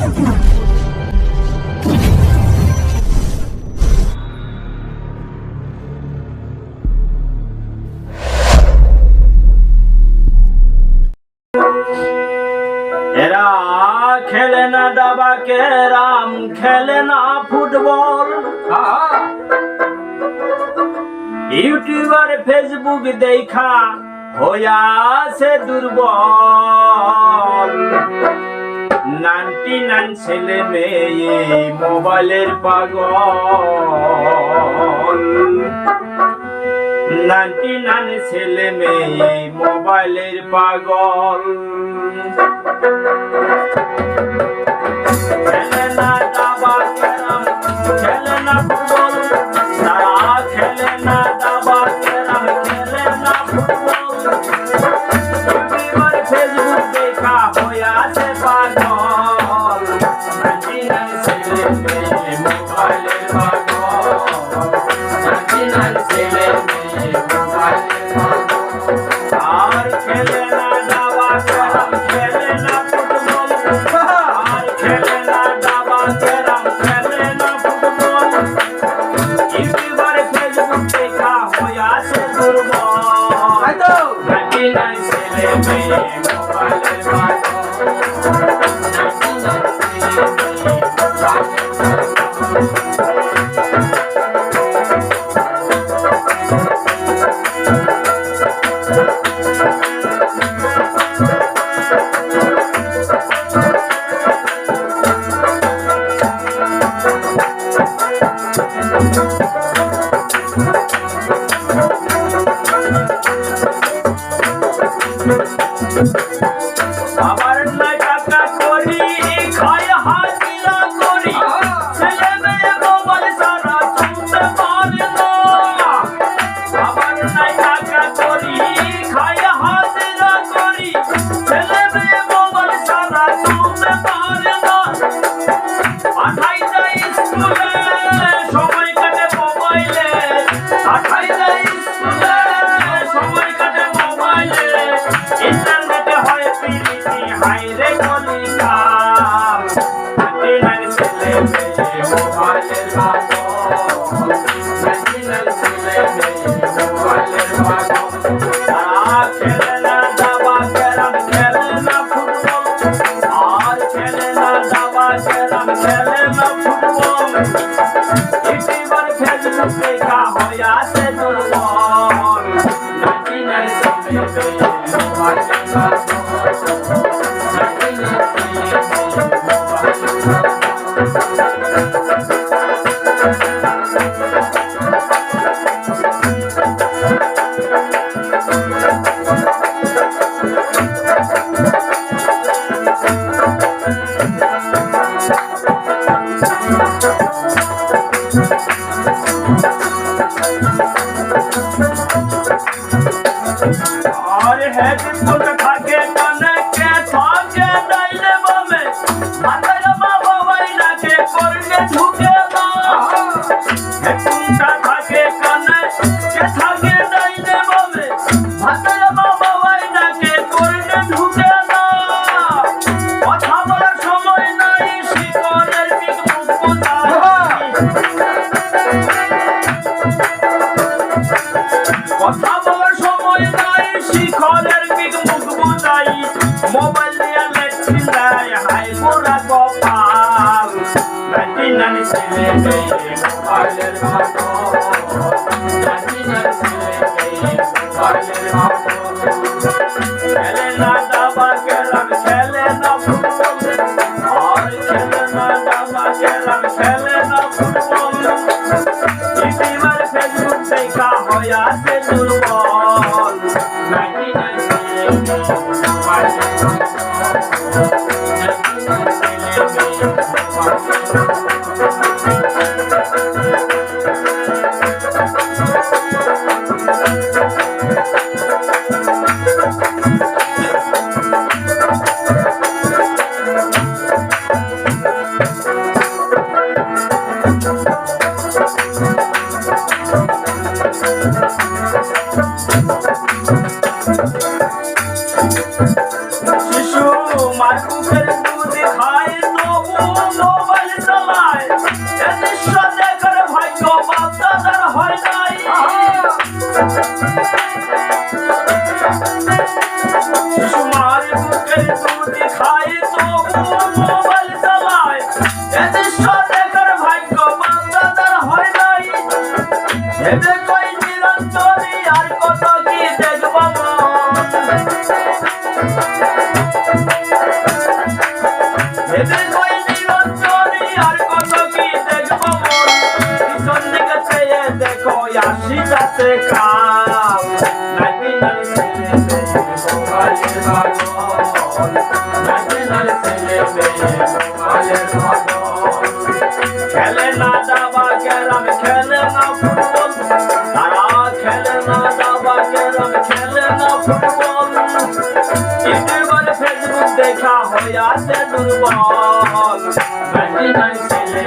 এরা খেলে না দাবা ক্যারাম, খেলে না ফুটবল, ইউটিউবার ফেসবুক দেখা হইয়াছে দুর্বল। 99 ছেলে মেয়ে মোবাইলের পাগল, 99 ছেলে মেয়ে মোবাইলের পাগল। খেলে না দাবা ক্যারাম, খেলে না ফুটবল, তারা খেলে না দাবা ক্যারাম, খেলে না ফুটবল, ইউটিউবার ফেসবুক দেখা হইয়াছে পাগল। 99 ছেলে মেয়ে মোবাইলের পাগল, 99 ছেলে মেয়ে মোবাইলের পাগল। আর খেলে না দাবা ক্যারাম, খেলে না ফুটবল, আর খেলে না দাবা ক্যারাম, খেলে না ফুটবল, ইউটিউবার ফেসবুক দেখা হইয়াছে দুর্বল। 99 ছেলে মেয়ে মোবাইলের পাগল, 99 ছেলে মেয়ে আবার নাই টাকা করি খায় হাজিরা করি, ছেলে মেয়ে মোবাইল সারা চলতে পারে না। আবার নাই টাকা করি খায় হাজিরা করি, ছেলে মেয়ে মোবাইল সারা চলতে পারে না। পাঠাই যায় স্কুলে সময় কাটে মোবাইলে, পাঠাই যায় স্কুলে সময় কাটে মোবাইলে, ইন্টারনেটে হয় প্রীতি হাইরে কলিকাল। 99 ছেলে মেয়ে মোবাইলের পাগল, 99 ছেলে মেয়ে মোবাইলের পাগল। তারা খেলে না দাবা ক্যারাম, খেলে না ফুটবল, আর খেলে না দাবা ক্যারাম, খেলে না ফুটবল, ইউটিউবার ফেসবুক দেখা হইয়াছে দুর্বল। 99 ছেলে মেয়ে মোবাইলের পাগল, 99 ছেলে মেয়ে মোবাইলের পাগল। और हेडफोन থাকে কানে কে থাকে ডাইলে বামে, হাতের বাবা বাইনাকে করবে ঢুকে না। হেডফোনটা থাকে কানে কে থাকে ডাইলে বামে, হাতের বাবা বাইনাকে করবে ঢুকে না। কথা বলার সময় নাই, শিকড়ের দিক মুখ বোঝাই, কথা বলার সময় নাই, শিখরের দিক মুখ বোঝাই, মোবাইল দিয়ে লেখি যায় হাই মোরা কপাল। 99 ছেলে মেয়ে মোবাইলের পাগল, 99 ছেলে মেয়ে মোবাইলের পাগল। খেলে না দাবা ক্যারাম, খেলে না ফুটবল, আর খেলে না দাবা ক্যারাম, খেলে না ফুটবল, ইউটিউবার ফেসবুক দেখা হইয়াছে দুর্বল। 99 ছেলে মেয়ে মোবাইলের পাগল, 99 ছেলে মেয়ে মোবাইলের পাগল। শিশু মার বুকের দুধ খায় তবু মোবাইল চালায় এ দৃশ্য দেখার ভাগ্য বান্দাদার হয় নাই ভেবে কই নিরন্তরী আর কত কি দেখব ভেবে কই নিরন্তরী আর কত কি দেখব পিছন দিকে চেয়ে দেখো আসিতাছে কাল নাকি নাকি ছেলে মোবাইলের পাগল নাকি নাকি ছেলে মোবাইলের পাগল খেলে না দাবা ক্যারাম খেলে না ফুটবল তারা খেলে না দাবা ক্যারাম খেলে না ফুটবল ইউটিউবার ফেসবুক দেখা হয়ে আছে দুর্বল নাকি নাকি ছেলে